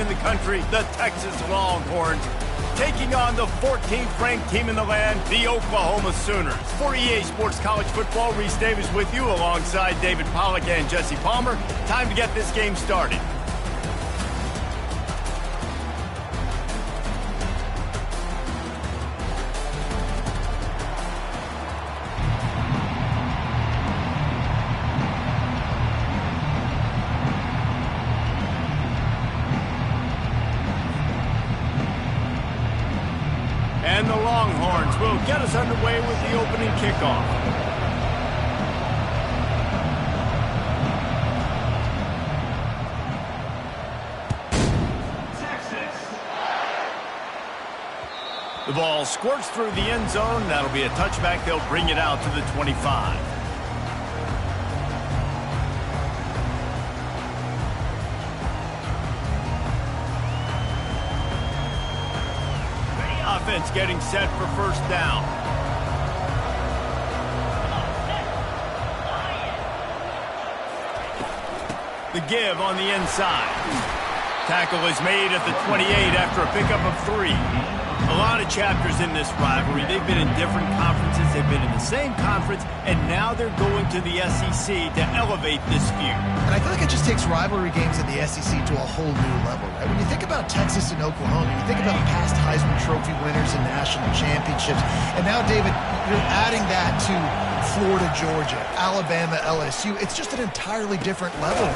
in the country, the Texas Longhorns, taking on the 14th ranked team in the land, the Oklahoma Sooners. For EA Sports College Football, Reese Davis with you alongside David Pollack and Jesse Palmer. Time to get this game started. And the Longhorns will get us underway with the opening kickoff. The ball squirts through the end zone. That'll be a touchback. They'll bring it out to the 25. Offense getting set for first down. The give on the inside. Tackle is made at the 28 after a pickup of 3. A lot of chapters in this rivalry. They've been in different conferences. They've been in the same conference, and now they're going to the SEC to elevate this feud. And I feel like it just takes rivalry games in the SEC to a whole new level, right? When you think about Texas and Oklahoma, you think about past Heisman Trophy winners and national championships. And now, David, you're adding that to Florida, Georgia, Alabama, LSU. It's just an entirely different level.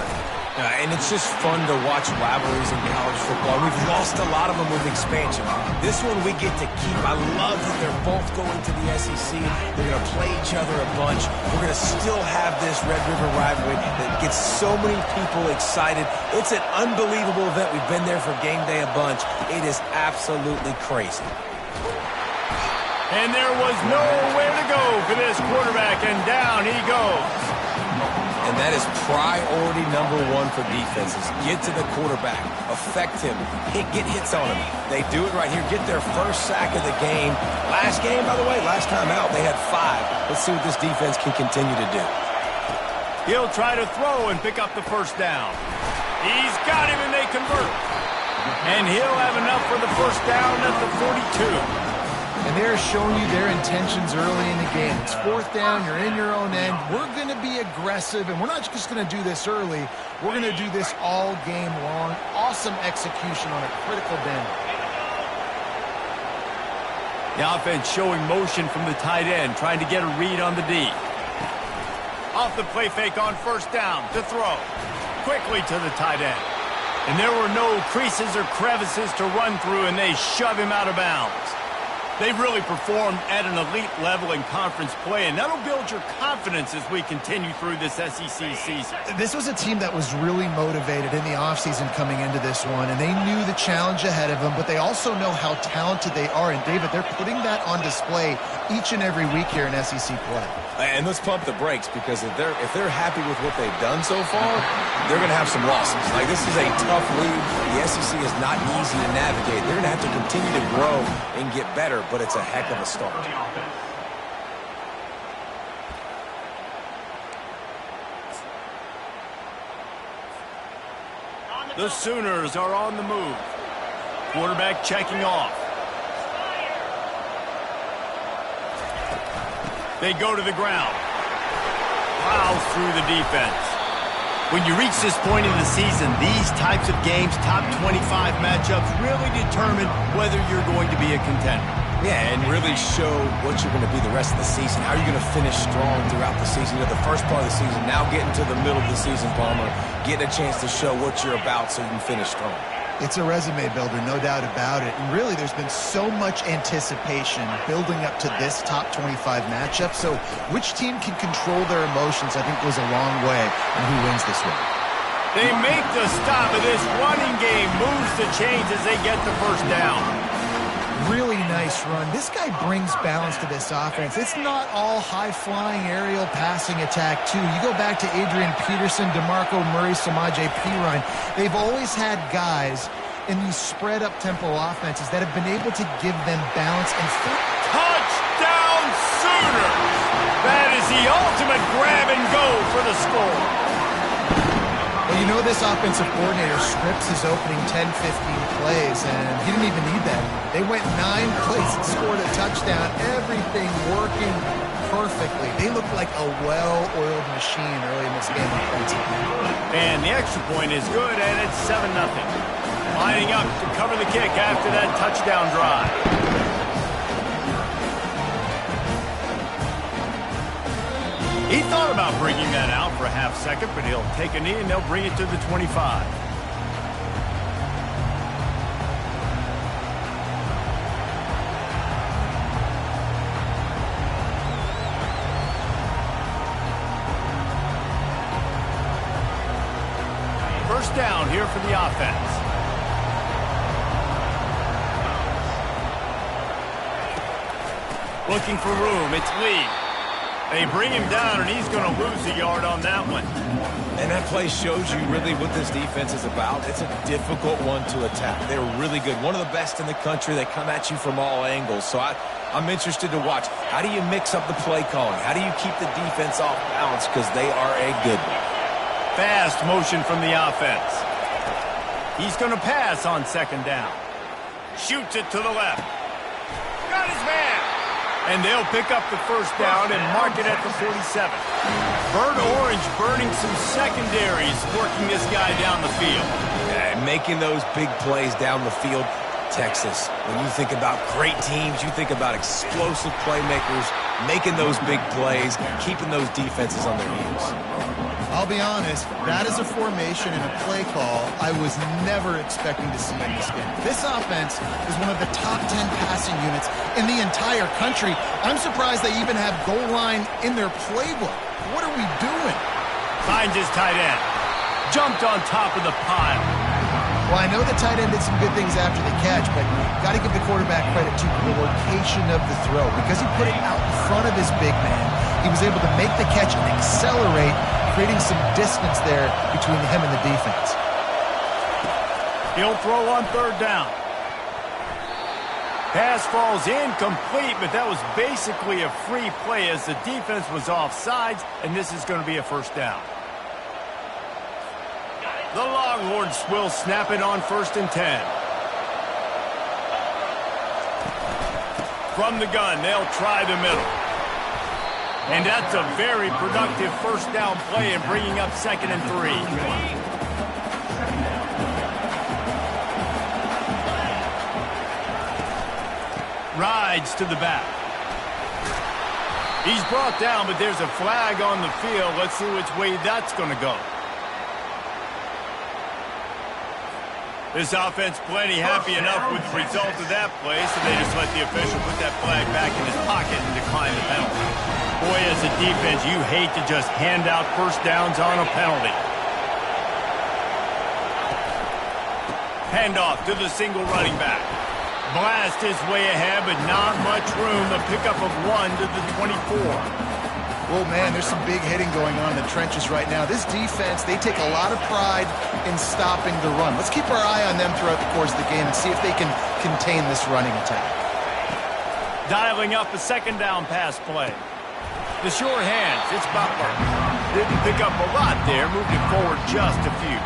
And it's just fun to watch rivalries in college football. We've lost a lot of them with expansion. This one we get to keep. I love that they're both going to the SEC. They're going to play each other a bunch. We're going to still have this Red River rivalry that gets so many people excited. It's an unbelievable event. We've been there for game day a bunch. It is absolutely crazy. And there was nowhere to go for this quarterback, and down he goes. And that is priority number 1 for defenses. Get to the quarterback. Affect him. Get hits on him. They do it right here. Get their first sack of the game. Last game, by the way, last time out, they had 5. Let's see what this defense can continue to do. He'll try to throw and pick up the first down. He's got him, and they convert. And he'll have enough for the first down at the 42. And they're showing you their intentions early in the game. It's 4th down. You're in your own end. We're going to be aggressive, and we're not just going to do this early. We're going to do this all game long. Awesome execution on a critical down. The offense showing motion from the tight end, trying to get a read on the D. Off the play fake on first down to throw. Quickly to the tight end. And there were no creases or crevices to run through, and they shove him out of bounds. They've really performed at an elite level in conference play, and that'll build your confidence as we continue through this SEC season. This was a team that was really motivated in the offseason coming into this one, and they knew the challenge ahead of them, but they also know how talented they are. And, David, they're putting that on display each and every week here in SEC play. And let's pump the brakes, because if they're happy with what they've done so far, they're going to have some losses. Like, this is a tough league. The SEC is not easy to navigate. They're going to have to continue to grow and get better, but it's a heck of a start. The Sooners are on the move. Quarterback checking off. They go to the ground. Plows through the defense. When you reach this point in the season, these types of games, top 25 matchups, really determine whether you're going to be a contender. Yeah, and really show what you're going to be the rest of the season. How are you going to finish strong throughout the season? You know, the first part of the season, now getting to the middle of the season, Palmer, getting a chance to show what you're about so you can finish strong. It's a resume builder, no doubt about it. And really, there's been so much anticipation building up to this top 25 matchup. So which team can control their emotions, I think, goes a long way in who wins this one. They make the stop of this running game, moves the chains as they get the first down. Really nice run. This guy brings balance to this offense. It's not all high-flying aerial passing attack, too. You go back to Adrian Peterson, DeMarco Murray, Samaje Perine. They've always had guys in these spread-up tempo offenses that have been able to give them balance and touchdown Sooners! That is the ultimate grab and go for the score. Well, you know this offensive coordinator scripts his opening 10, 15 plays, and he didn't even need that. They went 9 plays and scored a touchdown, everything working perfectly. They looked like a well-oiled machine early in this game offensively. And the extra point is good, and it's 7-0. Lining up to cover the kick after that touchdown drive. He thought about bringing that out for a half second, but he'll take a knee and they'll bring it to the 25. First down here for the offense. Looking for room, it's Lee. They bring him down, and he's going to lose a yard on that one. And that play shows you really what this defense is about. It's a difficult one to attack. They're really good. One of the best in the country. They come at you from all angles. So I'm interested to watch. How do you mix up the play calling? How do you keep the defense off balance? Because they are a good one. Fast motion from the offense. He's going to pass on second down. Shoots it to the left. Got his man. And they'll pick up the first down and mark it at the 47. Bird Orange burning some secondaries, working this guy down the field. Yeah, making those big plays down the field. Texas, when you think about great teams, you think about explosive playmakers, making those big plays, keeping those defenses on their heels. I'll be honest, that is a formation and a play call I was never expecting to see in this game. This offense is one of the top 10 passing units in the entire country. I'm surprised they even have goal line in their playbook. What are we doing? Finds his tight end. Jumped on top of the pile. Well, I know the tight end did some good things after the catch, but got to give the quarterback credit to the location of the throw. Because he put it out in front of his big man, he was able to make the catch and accelerate, creating some distance there between him and the defense. He'll throw on third down. Pass falls incomplete, but that was basically a free play as the defense was offsides, and this is going to be a first down. The Longhorns will snap it on 1st and 10. From the gun, they'll try the middle. And that's a very productive first down play and bringing up 2nd and 3. Rides to the back. He's brought down, but there's a flag on the field. Let's see which way that's going to go. This offense plenty happy enough with the result of that play, so they just let the official put that flag back in his pocket and decline the penalty. Boy, as a defense, you hate to just hand out first downs on a penalty. Handoff to the single running back. Blast his way ahead, but not much room. The pickup of 1 to the 24. Oh, man, there's some big hitting going on in the trenches right now. This defense, they take a lot of pride in stopping the run. Let's keep our eye on them throughout the course of the game and see if they can contain this running attack. Dialing up a 2nd down pass play. The sure hands, it's Butler. Didn't pick up a lot there, moved it forward just a few.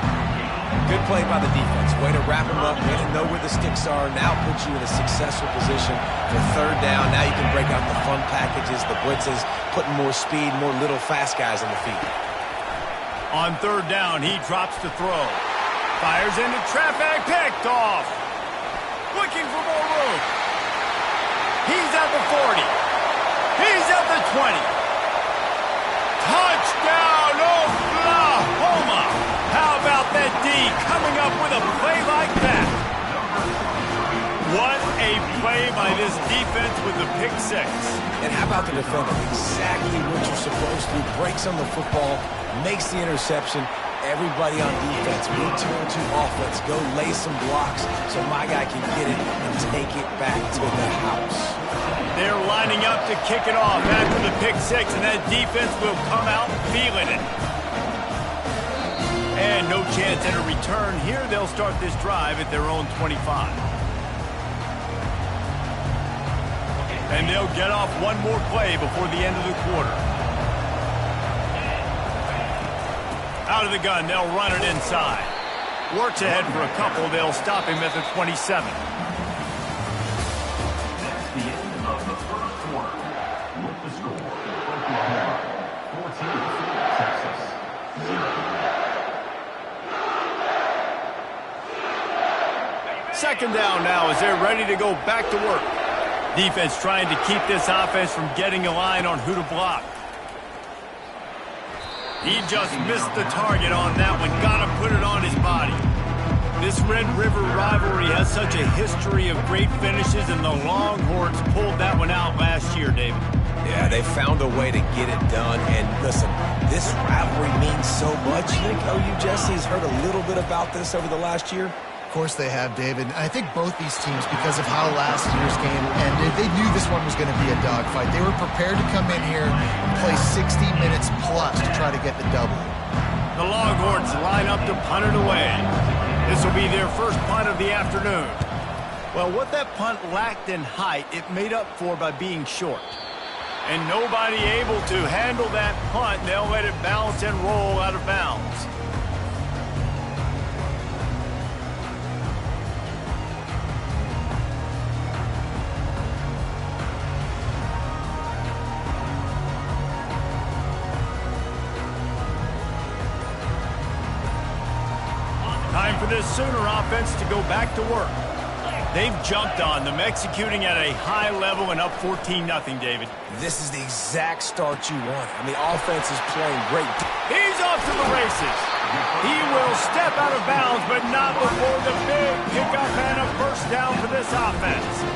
Good play by the defense. Way to wrap him up, way to know where the sticks are. Now put you in a successful position for third down. Now you can break out the fun packages, the blitzes, putting more speed, more little fast guys on the field. On third down, he drops to throw. Fires into traffic, picked off. Looking for more room. He's at the 40. He's at the 20. Touchdown, Oklahoma! How about that D coming up with a play like that? What a play by this defense with the pick 6. And how about the defender? Exactly what you're supposed to do. Breaks on the football, makes the interception. Everybody on defense, return to offense. Go lay some blocks so my guy can get it and take it back to the house. They're lining up to kick it off after the pick 6, and that defense will come out feeling it. And no chance at a return here. They'll start this drive at their own 25. And they'll get off one more play before the end of the quarter. Out of the gun, they'll run it inside. Works ahead for a couple. They'll stop him at the 27. That's the end of the first quarter. With the score, Oklahoma 14, Texas 0. Second down now as they're ready to go back to work. Defense trying to keep this offense from getting a line on who to block. He just missed the target on that one. Got to put it on his body. This Red River rivalry has such a history of great finishes, and the Longhorns pulled that one out last year, David. Yeah, they found a way to get it done. And listen, this rivalry means so much. You think OU Jesse has heard a little bit about this over the last year? Of course they have, David. I think both these teams, because of how last year's game ended, they knew this one was going to be a dogfight. They were prepared to come in here and play 60 minutes plus to try to get the double. The Longhorns line up to punt it away. This will be their first punt of the afternoon. Well, what that punt lacked in height, it made up for by being short. And nobody able to handle that punt, they'll let it bounce and roll out of bounds. Time for this Sooner offense to go back to work. They've jumped on them, executing at a high level and up 14-0, David. This is the exact start you want. I mean, offense is playing great. He's off to the races. He will step out of bounds, but not before the big pickup and a first down for this offense.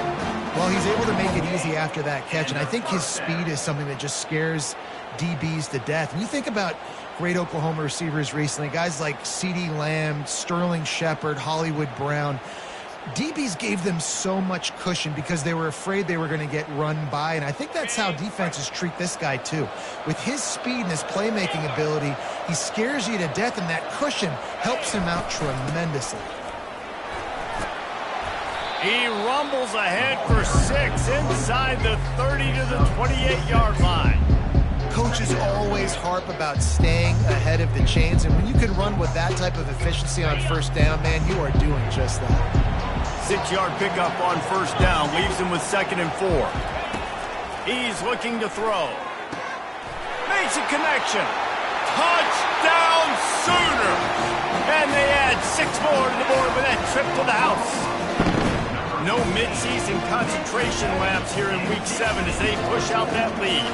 Well, he's able to make it easy after that catch, and I think his speed is something that just scares DBs to death. And you think about great Oklahoma receivers recently, guys like CeeDee Lamb, Sterling Shepard, Hollywood Brown. DBs gave them so much cushion because they were afraid they were going to get run by, and I think that's how defenses treat this guy too. With his speed and his playmaking ability, he scares you to death, and that cushion helps him out tremendously. He rumbles ahead for 6 inside the 30 to the 28-yard line. Coaches always harp about staying ahead of the chains, and when you can run with that type of efficiency on first down, man, you are doing just that. 6-yard pickup on first down leaves him with 2nd and 4. He's looking to throw. Makes a connection. Touchdown Sooner! And they add 6 more to the board with that trip to the house. No midseason concentration laps here in Week 7 as they push out that lead.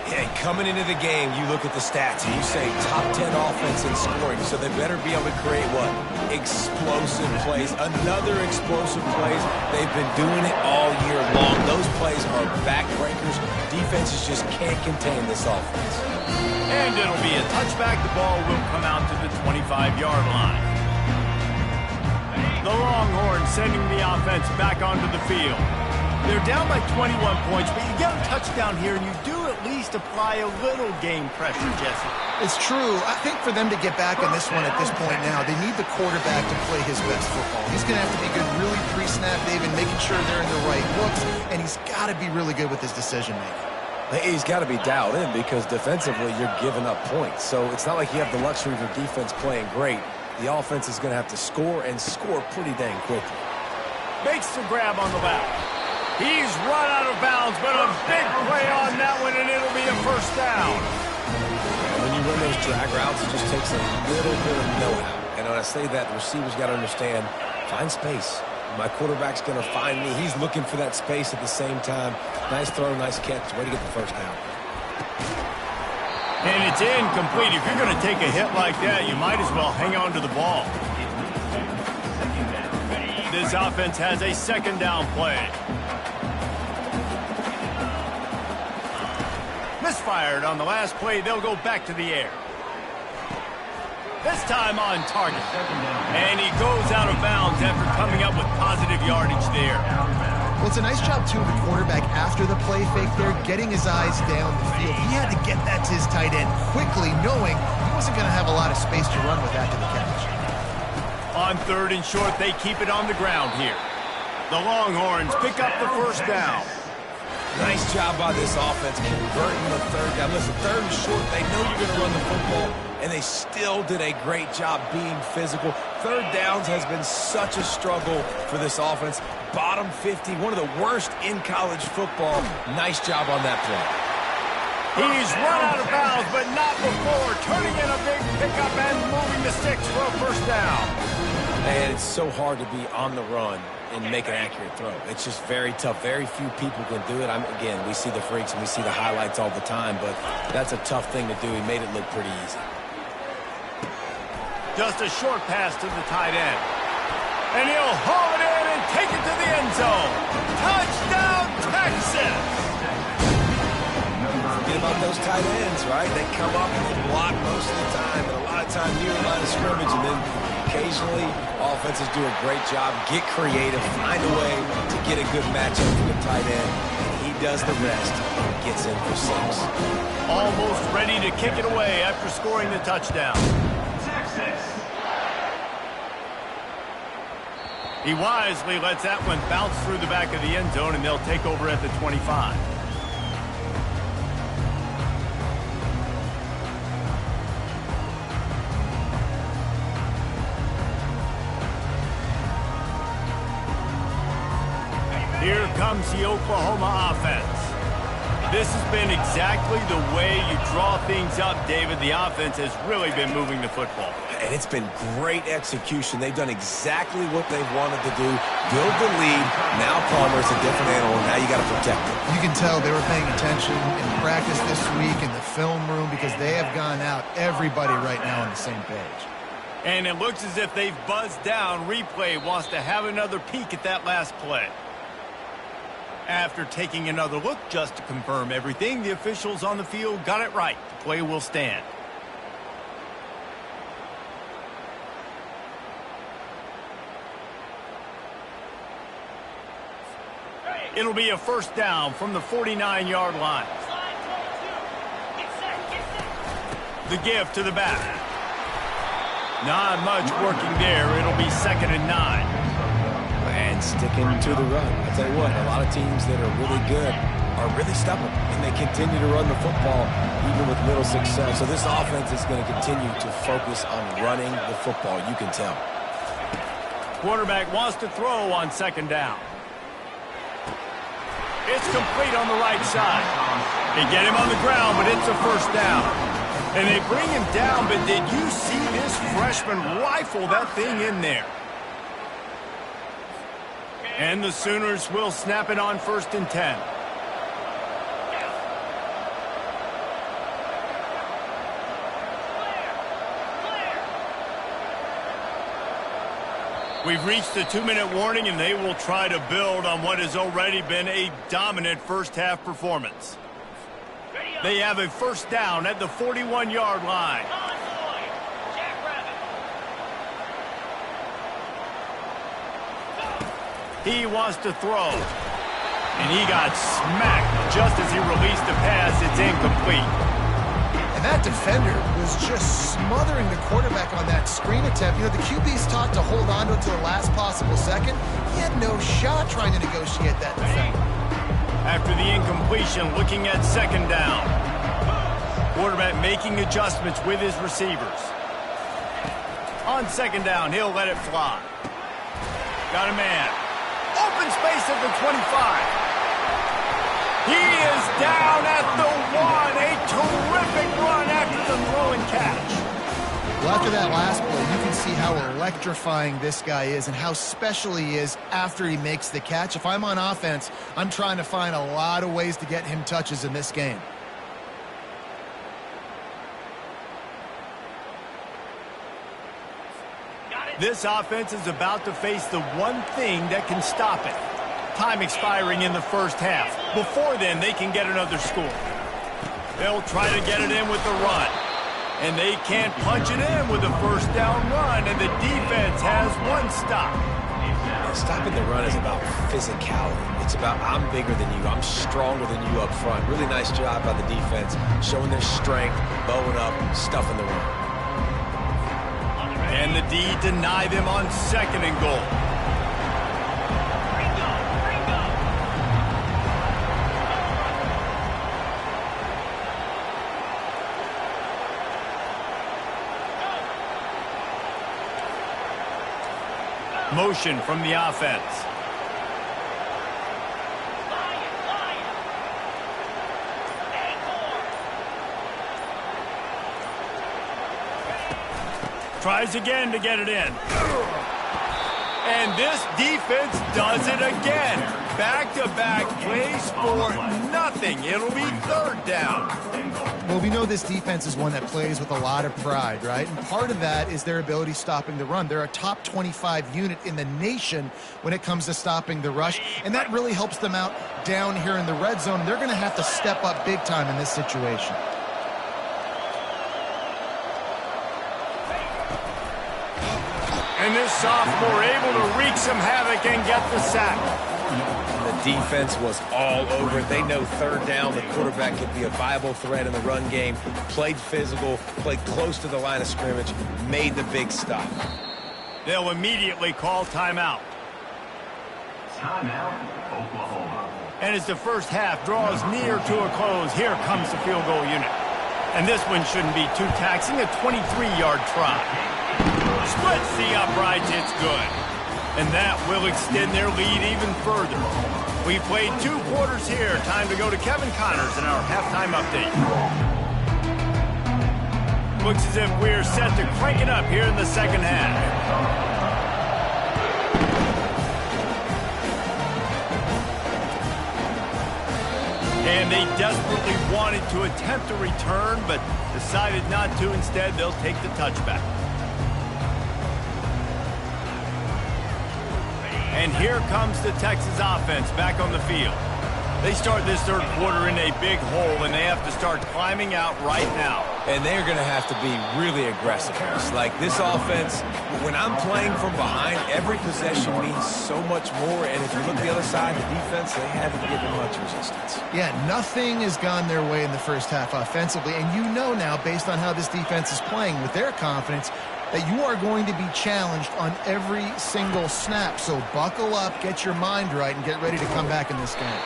Hey, coming into the game, you look at the stats and you say top 10 offense in scoring, so they better be able to create what? Explosive plays. Another explosive plays. They've been doing it all year long. Those plays are backbreakers. Defenses just can't contain this offense. And it'll be a touchback. The ball will come out to the 25-yard line. The Longhorns sending the offense back onto the field. They're down by 21 points, but you get a touchdown here, and you do at least apply a little game pressure, Jesse. It's true. I think for them to get back on this one at this point now, they need the quarterback to play his best football. He's going to have to be good really pre-snap, David, making sure they're in the right looks, and he's got to be really good with his decision-making. He's got to be dialed in because defensively you're giving up points. So it's not like you have the luxury of your defense playing great. The offense is going to have to score and score pretty dang quickly. Makes the grab on the left. He's run out of bounds, but a big play on that one, and it'll be a first down. When you run those drag routes, it just takes a little bit of know-how. And when I say that, the receivers got to understand, find space. My quarterback's going to find me. He's looking for that space at the same time. Nice throw, nice catch. Way to get the first down. And it's incomplete. If you're going to take a hit like that, you might as well hang on to the ball. This offense has a 2nd down play. Misfired on the last play. They'll go back to the air. This time on target. And he goes out of bounds after coming up with positive yardage there. Well, it's a nice job, too, of the quarterback after the play fake there, getting his eyes down the field. He had to get that to his tight end quickly, knowing he wasn't going to have a lot of space to run with after the catch. On 3rd and short, they keep it on the ground here. The Longhorns pick up the first down. Nice job by this offense converting the third down. Listen, third and short, they know you're going to run the football, and they still did a great job being physical. Third downs has been such a struggle for this offense. Bottom 50, one of the worst in college football. Nice job on that play. He's run out of bounds, but not before turning in a big pickup and moving the sticks for a first down. And it's so hard to be on the run and make an accurate throw. It's just very tough. Very few people can do it. Again, we see the freaks and we see the highlights all the time, but that's a tough thing to do. He made it look pretty easy. Just a short pass to the tight end. And he'll haul it in and take it to the end zone. Touchdown, Texas! Forget about those tight ends, right? They come up and they block most of the time, and a lot of time near the line of scrimmage, and then occasionally offenses do a great job, get creative, find a way to get a good matchup for the tight end, and he does the rest and gets in for 6. Almost ready to kick it away after scoring the touchdown. Texas. He wisely lets that one bounce through the back of the end zone, and they'll take over at the 25. Here comes the Oklahoma offense. This has been exactly the way you draw things up, David. The offense has really been moving the football. And it's been great execution. They've done exactly what they've wanted to do. Build the lead. Now Palmer's a different animal. Now you got to protect it. You can tell they were paying attention in practice this week in the film room because they have gone out, everybody right now on the same page. And it looks as if they've buzzed down. Replay wants to have another peek at that last play. After taking another look just to confirm everything, the officials on the field got it right. The play will stand. It'll be a first down from the 49-yard line. The give to the back. Not much working there. It'll be 2nd and 9. And sticking to the run. I tell you what, a lot of teams that are really good are really stubborn, and they continue to run the football even with little success. So this offense is going to continue to focus on running the football. You can tell. Quarterback wants to throw on 2nd down. It's complete on the right side. They get him on the ground, but it's a first down. And they bring him down, but did you see this freshman rifle that thing in there? And the Sooners will snap it on 1st and 10. We've reached the 2-minute warning, and they will try to build on what has already been a dominant first-half performance. They have a first down at the 41-yard line. He wants to throw. And he got smacked just as he released the pass. It's incomplete. And that defender was just smothering the quarterback on that screen attempt. You know, the QB's taught to hold on to it to the last possible second. He had no shot trying to negotiate that defender. After the incompletion, looking at 2nd down. Quarterback making adjustments with his receivers. On 2nd down, he'll let it fly. Got a man. Open space at the 25. He is down at the 1. A terrific run after the throw and catch. Well, after that last play, you can see how electrifying this guy is and how special he is after he makes the catch. If I'm on offense, I'm trying to find a lot of ways to get him touches in this game. This offense is about to face the one thing that can stop it. Time expiring in the first half. Before then, they can get another score. They'll try to get it in with the run. And they can't punch it in with a first down run, and the defense has one stop. Stopping the run is about physicality. It's about I'm bigger than you. I'm stronger than you up front. Really nice job by the defense, showing their strength, bowing up, stuffing the run. And the D deny them on 2nd and goal. Motion from the offense. Tries again to get it in. And this defense does it again. Back-to-back plays for nothing. It'll be third down. Well, we know this defense is one that plays with a lot of pride, right? And part of that is their ability stopping the run. They're a top 25 unit in the nation when it comes to stopping the rush, and that really helps them out down here in the red zone. They're going to have to step up big time in this situation. And this sophomore able to wreak some havoc and get the sack. The defense was all over it. They know third down, the quarterback could be a viable threat in the run game. Played physical, played close to the line of scrimmage, made the big stop. They'll immediately call timeout. Timeout, Oklahoma. And as the first half draws near to a close, here comes the field goal unit. And this one shouldn't be too taxing, a 23-yard try. Splits the uprights, it's good. And that will extend their lead even further. We played 2 quarters here. Time to go to Kevin Connors in our halftime update. Looks as if we're set to crank it up here in the second half. And they desperately wanted to attempt a return, but decided not to. Instead, they'll take the touchback. And here comes the Texas offense back on the field. They start this third quarter in a big hole, and they have to start climbing out right now. And they're going to have to be really aggressive. It's like this offense, when I'm playing from behind, every possession means so much more. And if you look the other side, the defense, they haven't given much resistance. Yeah, nothing has gone their way in the first half offensively. And you know now, based on how this defense is playing with their confidence, that you are going to be challenged on every single snap. So buckle up, get your mind right, and get ready to come back in this game.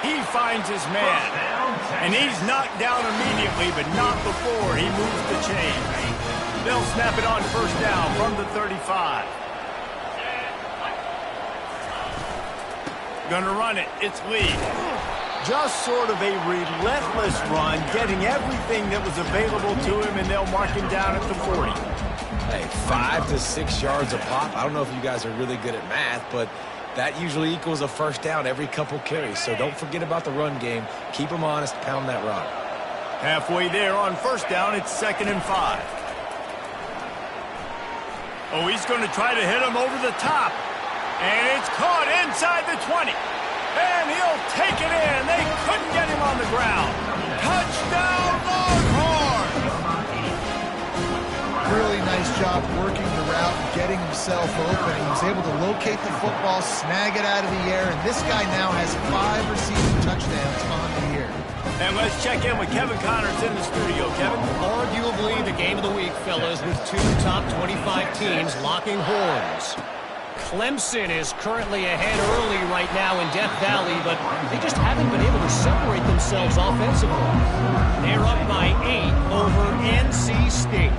He finds his man, and he's knocked down immediately, but not before he moves the chains. They'll snap it on first down from the 35. Gonna run it. It's Lee. Just sort of a relentless run, getting everything that was available to him, and they'll mark him down at the 40. Hey, 5 to 6 yards a pop. I don't know if you guys are really good at math, but that usually equals a first down every couple carries. So don't forget about the run game. Keep them honest, pound that rock. Halfway there on first down, it's 2nd and 5. Oh, he's going to try to hit him over the top. And it's caught inside the 20. And he'll take it in. They couldn't get him on the ground. Touchdown, Longhorns! Really nice job working the route and getting himself open. He was able to locate the football, snag it out of the air, and this guy now has 5 receiving touchdowns on the year. And let's check in with Kevin Connors in the studio. Kevin? Arguably the game of the week, fellas, with 2 top 25 teams locking horns. Clemson is currently ahead early right now in Death Valley, but they just haven't been able to separate themselves offensively. They're up by 8 over NC State.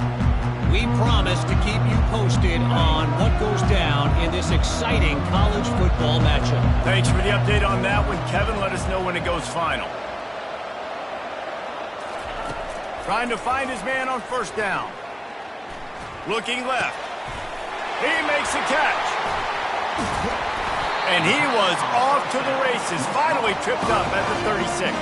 We promise to keep you posted on what goes down in this exciting college football matchup. Thanks for the update on that one, Kevin. Let us know when it goes final. Trying to find his man on first down. Looking left. He makes a catch. And he was off to the races. Finally tripped up at the 36.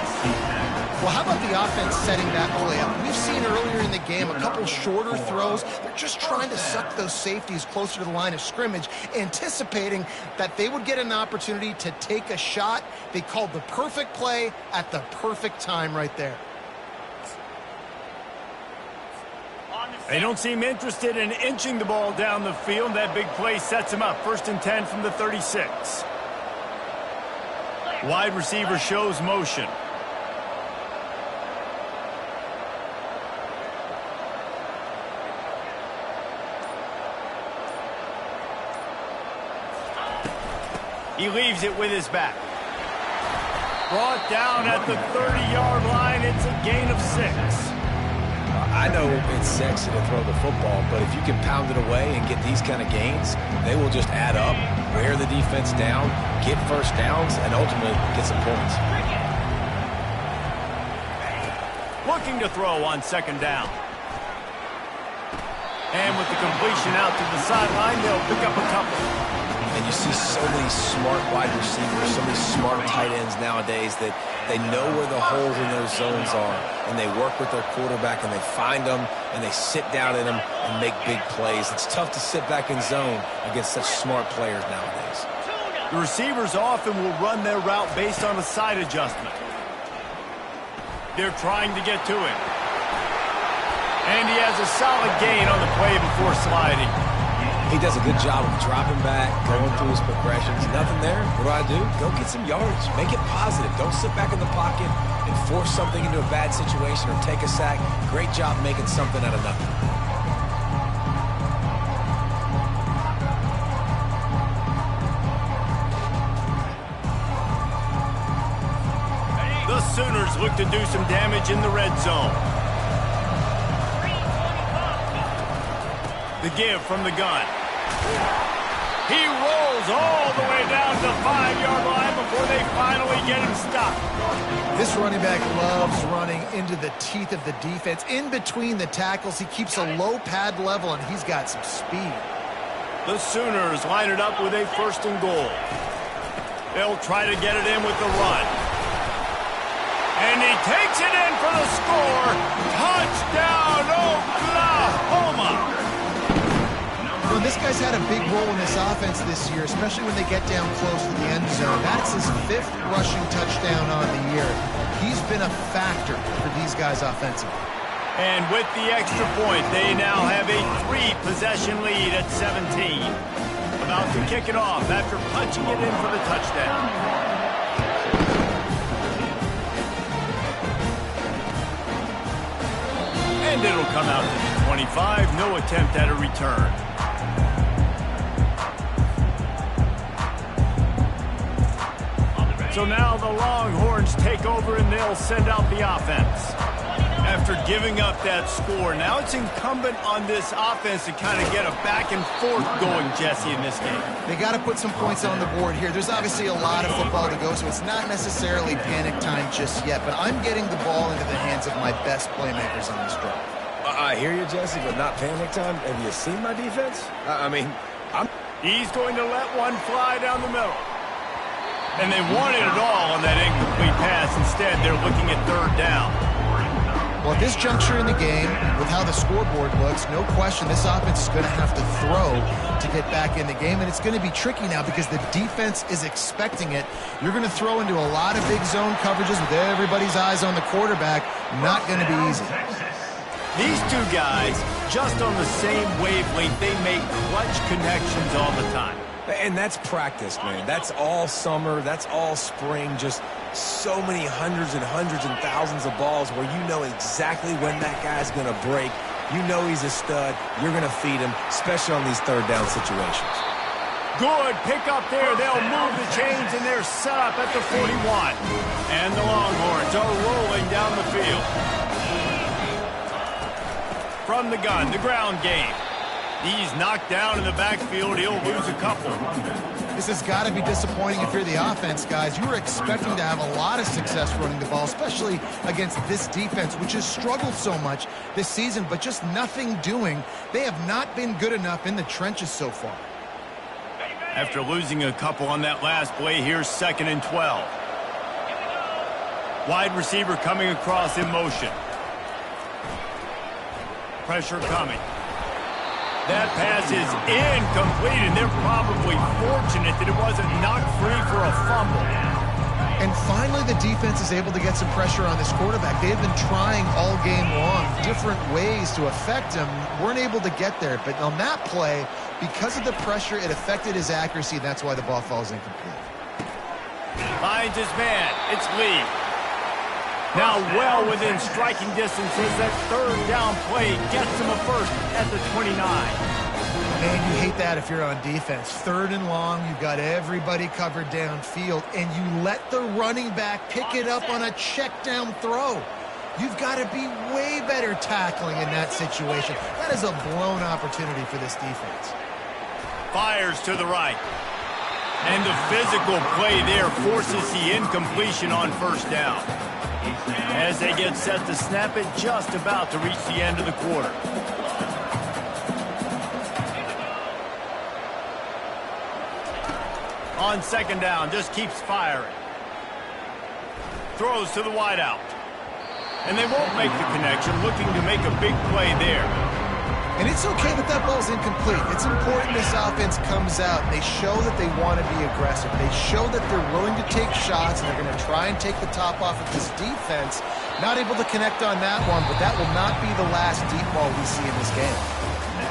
Well, how about the offense setting that play up? We've seen earlier in the game a couple shorter throws. They're just trying to suck those safeties closer to the line of scrimmage, anticipating that they would get an opportunity to take a shot. They called the perfect play at the perfect time right there. They don't seem interested in inching the ball down the field. That big play sets him up. 1st and 10 from the 36. Wide receiver shows motion. He leaves it with his back. Brought down at the 30-yard line. It's a gain of 6. I know it's sexy to throw the football, but if you can pound it away and get these kind of gains, they will just add up, wear the defense down, get first downs, and ultimately get some points. Looking to throw on second down. And with the completion out to the sideline, they'll pick up a couple. And you see so many smart wide receivers, so many smart tight ends nowadays that they know where the holes in those zones are, and they work with their quarterback, and they find them, and they sit down in them and make big plays. It's tough to sit back in zone against such smart players nowadays. The receivers often will run their route based on a side adjustment. They're trying to get to him. And he has a solid gain on the play before sliding. He does a good job of dropping back, going through his progressions. Nothing there. What do? Go get some yards. Make it positive. Don't sit back in the pocket and force something into a bad situation or take a sack. Great job making something out of nothing. The Sooners look to do some damage in the red zone. The give from the gun. He rolls all the way down to the 5-yard line before they finally get him stopped. This running back loves running into the teeth of the defense. In between the tackles, he keeps a low pad level, and he's got some speed. The Sooners line it up with a 1st and goal. They'll try to get it in with the run. And he takes it in for the score. Touchdown, Oklahoma! Well, this guy's had a big role in this offense this year, especially when they get down close to the end zone. That's his 5th rushing touchdown on the year. He's been a factor for these guys offensively. And with the extra point, they now have a 3-possession lead at 17. About to kick it off after punching it in for the touchdown. And it'll come out to the 25. No attempt at a return. So now the Longhorns take over and they'll send out the offense. After giving up that score, now it's incumbent on this offense to kind of get a back and forth going, Jesse, in this game. They got to put some points on the board here. There's obviously a lot of football to go, so it's not necessarily panic time just yet, but I'm getting the ball into the hands of my best playmakers on this drive. I hear you, Jesse, but not panic time. Have you seen my defense? He's going to let one fly down the middle. And they wanted it all on that incomplete pass. Instead, they're looking at 3rd down. Well, at this juncture in the game, with how the scoreboard looks, no question this offense is going to have to throw to get back in the game, and it's going to be tricky now because the defense is expecting it. You're going to throw into a lot of big zone coverages with everybody's eyes on the quarterback. Not going to be easy. These two guys, just on the same wavelength, they make clutch connections all the time. And that's practice, man. That's all summer. That's all spring. Just so many hundreds and thousands of balls where you know exactly when that guy's going to break. You know he's a stud. You're going to feed him, especially on these 3rd down situations. Good pick up there. They'll move the chains, and they're set up at the 41. And the Longhorns are rolling down the field. From the gun, the ground game. He's knocked down in the backfield. He'll lose a couple. This has got to be disappointing if you're the offense, guys. You were expecting to have a lot of success running the ball, especially against this defense, which has struggled so much this season, but just nothing doing. They have not been good enough in the trenches so far. After losing a couple on that last play, here's 2nd and 12. Wide receiver coming across in motion. Pressure coming. That pass is incomplete, and they're probably fortunate that it wasn't knocked free for a fumble. And finally, the defense is able to get some pressure on this quarterback. They have been trying all game long different ways to affect him. Weren't able to get there. But on that play, because of the pressure, it affected his accuracy. That's why the ball falls incomplete. Finds his man. It's Lee. Now well within striking distance as that 3rd down play gets him a 1st at the 29. Man, you hate that if you're on defense. 3rd and long, you've got everybody covered downfield, and you let the running back pick it up on a check down throw. You've got to be way better tackling in that situation. That is a blown opportunity for this defense. Fires to the right. And the physical play there forces the incompletion on first down. As they get set to snap it, just about to reach the end of the quarter. On second down, just keeps firing. Throws to the wideout. And they won't make the connection, looking to make a big play there. And it's okay that that ball's incomplete. It's important this offense comes out and they show that they want to be aggressive. They show that they're willing to take shots and they're going to try and take the top off of this defense. Not able to connect on that one, but that will not be the last deep ball we see in this game.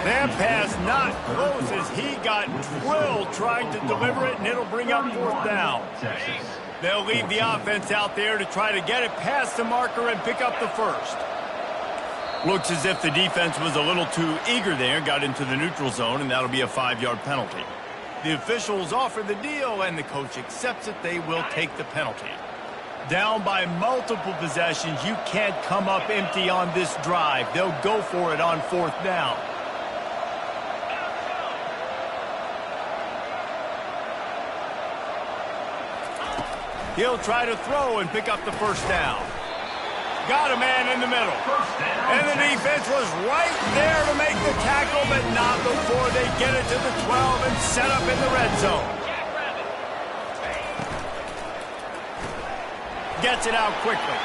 That pass not close as he got drilled trying to deliver it, and it'll bring up fourth down. They'll leave the offense out there to try to get it past the marker and pick up the first. Looks as if the defense was a little too eager there, got into the neutral zone, and that'll be a 5-yard penalty. The officials offer the deal, and the coach accepts it. They will take the penalty. Down by multiple possessions, you can't come up empty on this drive. They'll go for it on fourth down. He'll try to throw and pick up the first down. Got a man in the middle. And the defense was right there to make the tackle, but not before they get it to the 12 and set up in the red zone. Gets it out quickly.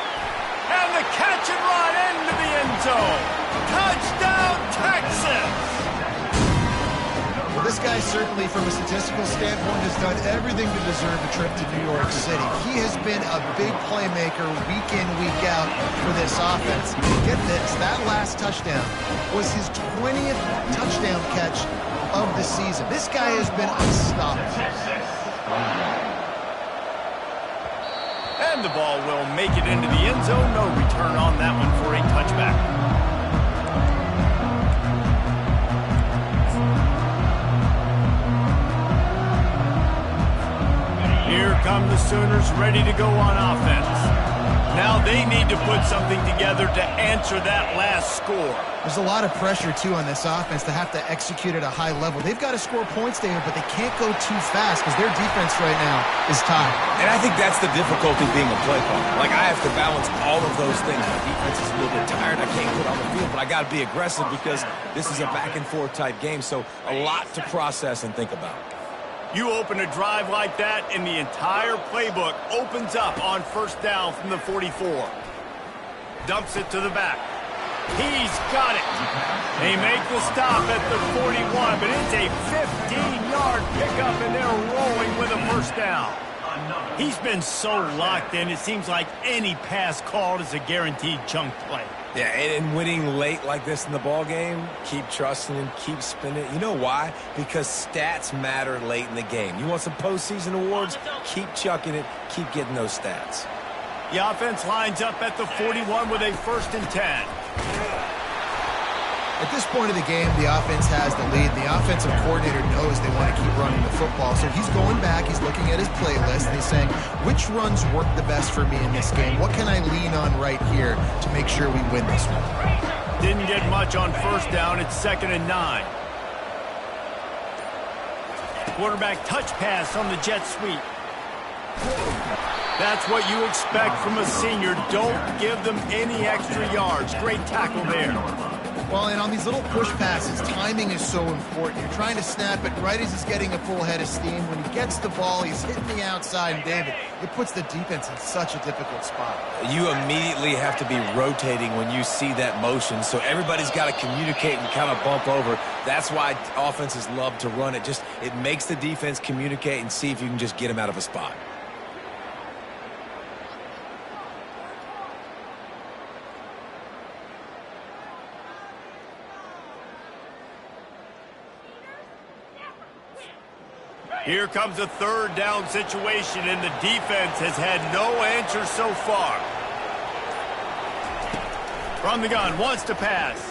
And the catch and run into the end zone. Touchdown, Texas! Well, this guy certainly, from a statistical standpoint, has done everything to deserve a trip to New York City. He has been a big playmaker week in, week out for this offense. Get this, that last touchdown was his 20th touchdown catch of the season. This guy has been unstoppable. And the ball will make it into the end zone. No return on that one for a touchback. Here come the Sooners ready to go on offense. Now they need to put something together to answer that last score. There's a lot of pressure, too, on this offense to have to execute at a high level. They've got to score points there, but they can't go too fast because their defense right now is tied. And I think that's the difficulty being a play caller. Like, I have to balance all of those things. My defense is a little bit tired. I can't put on the field, but I got to be aggressive because this is a back-and-forth type game, so a lot to process and think about. You open a drive like that, and the entire playbook opens up on first down from the 44. Dumps it to the back. He's got it. They make the stop at the 41, but it's a 15-yard pickup, and they're rolling with a first down. He's been so locked in, it seems like any pass called is a guaranteed chunk play. Yeah, and winning late like this in the ball game, keep trusting and keep spinning. You know why? Because stats matter late in the game. You want some postseason awards? Keep chucking it. Keep getting those stats. The offense lines up at the 41 with a 1st and 10. At this point of the game, the offense has the lead. The offensive coordinator knows they want to keep running the football. So he's going back, he's looking at his playlist, and he's saying, which runs work the best for me in this game? What can I lean on right here to make sure we win this one? Didn't get much on first down. It's 2nd and 9. Quarterback touch pass on the jet sweep. That's what you expect from a senior. Don't give them any extra yards. Great tackle there. Well, and on these little push passes, timing is so important. You're trying to snap it right as he's getting a full head of steam. When he gets the ball, he's hitting the outside, and David, it puts the defense in such a difficult spot. You immediately have to be rotating when you see that motion, so everybody's got to communicate and kind of bump over. That's why offenses love to run it. It makes the defense communicate and see if you can just get him out of a spot. Here comes a 3rd down situation, and the defense has had no answer so far. From the gun, wants to pass.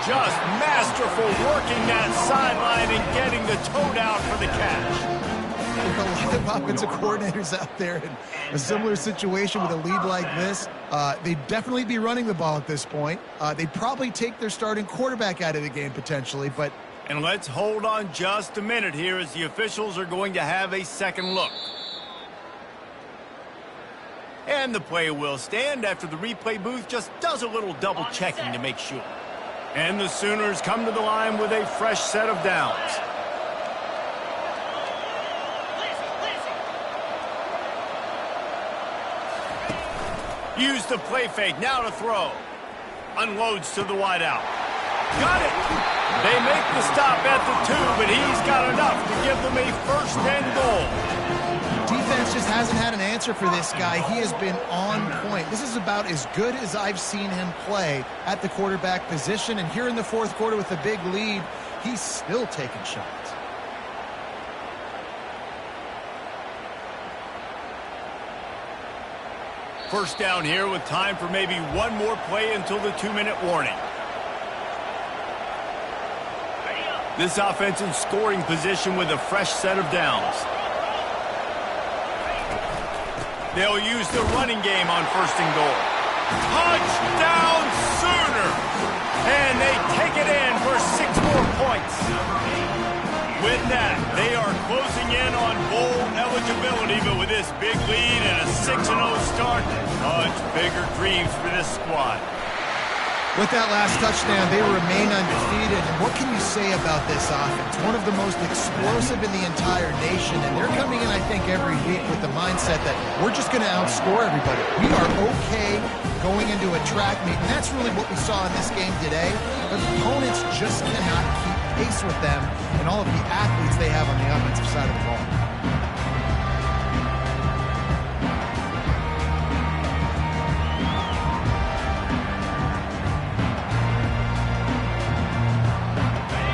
Just masterful working that sideline and getting the toe down for the catch. There are a lot of offensive coordinators out there in a similar situation with a lead like this. They'd definitely be running the ball at this point. They'd probably take their starting quarterback out of the game potentially, but... And let's hold on just a minute here as the officials are going to have a second look. And the play will stand after the replay booth just does a little double checking to make sure. And the Sooners come to the line with a fresh set of downs. Use the play fake, now to throw. Unloads to the wideout. Got it! They make the stop at the 2, but he's got enough to give them a first and goal. Defense just hasn't had an answer for this guy. He has been on point. This is about as good as I've seen him play at the quarterback position. And here in the fourth quarter with a big lead, he's still taking shots. First down here with time for maybe one more play until the 2-minute warning. This offense in scoring position with a fresh set of downs. They'll use the running game on first and goal. Touchdown Sooners! And they take it in for 6 more points. With that, they are closing in on bowl eligibility, but with this big lead and a 6-0 start, much bigger dreams for this squad. With that last touchdown, they remain undefeated. And what can you say about this offense? One of the most explosive in the entire nation. And they're coming in, I think, every week with the mindset that we're just going to outscore everybody. We are okay going into a track meet. And that's really what we saw in this game today. But opponents just cannot keep pace with them and all of the athletes they have on the offensive side of the ball.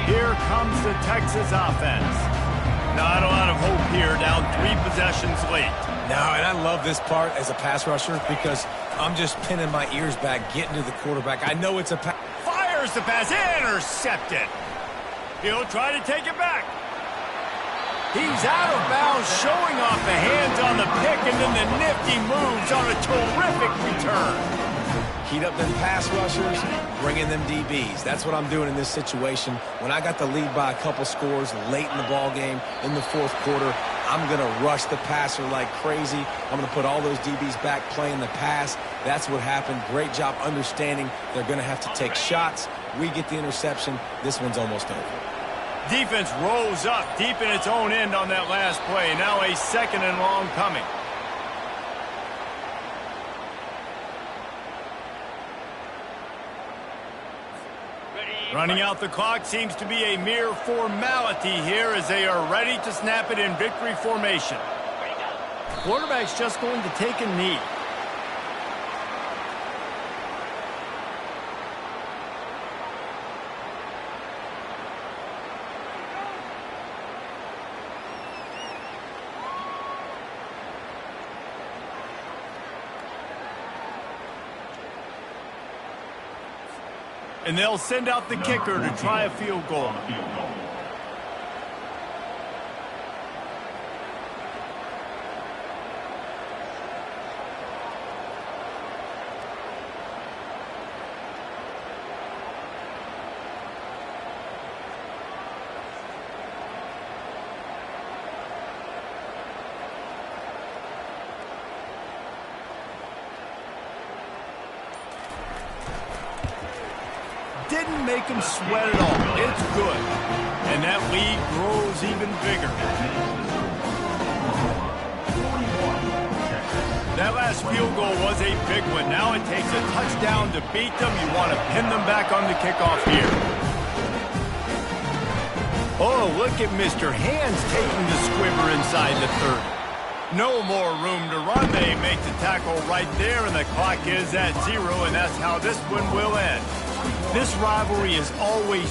Here comes the Texas offense. Not a lot of hope here, down 3 possessions late. No, and I love this part as a pass rusher because I'm just pinning my ears back, getting to the quarterback. I know it's a pass. Fires the pass, intercepted. He'll try to take it back. He's out of bounds, showing off the hands on the pick, and then the nifty moves on a terrific return. Heat up them pass rushers, bring in them DBs. That's what I'm doing in this situation. When I got the lead by a couple scores late in the ball game, in the fourth quarter, I'm going to rush the passer like crazy. I'm going to put all those DBs back playing the pass. That's what happened. Great job understanding they're going to have to take shots. We get the interception. This one's almost over. Defense rolls up deep in its own end on that last play. Now a 2nd and long coming. Running out the clock seems to be a mere formality here as they are ready to snap it in victory formation. Quarterback's just going to take a knee. And they'll send out the kicker to try a field goal. Didn't make him sweat at all. It's good. And that lead grows even bigger. That last field goal was a big one. Now it takes a touchdown to beat them. You want to pin them back on the kickoff here. Oh, look at Mr. Hands taking the squibber inside the 30. No more room to run. They make the tackle right there, and the clock is at 0, and that's how this one will end. This rivalry is always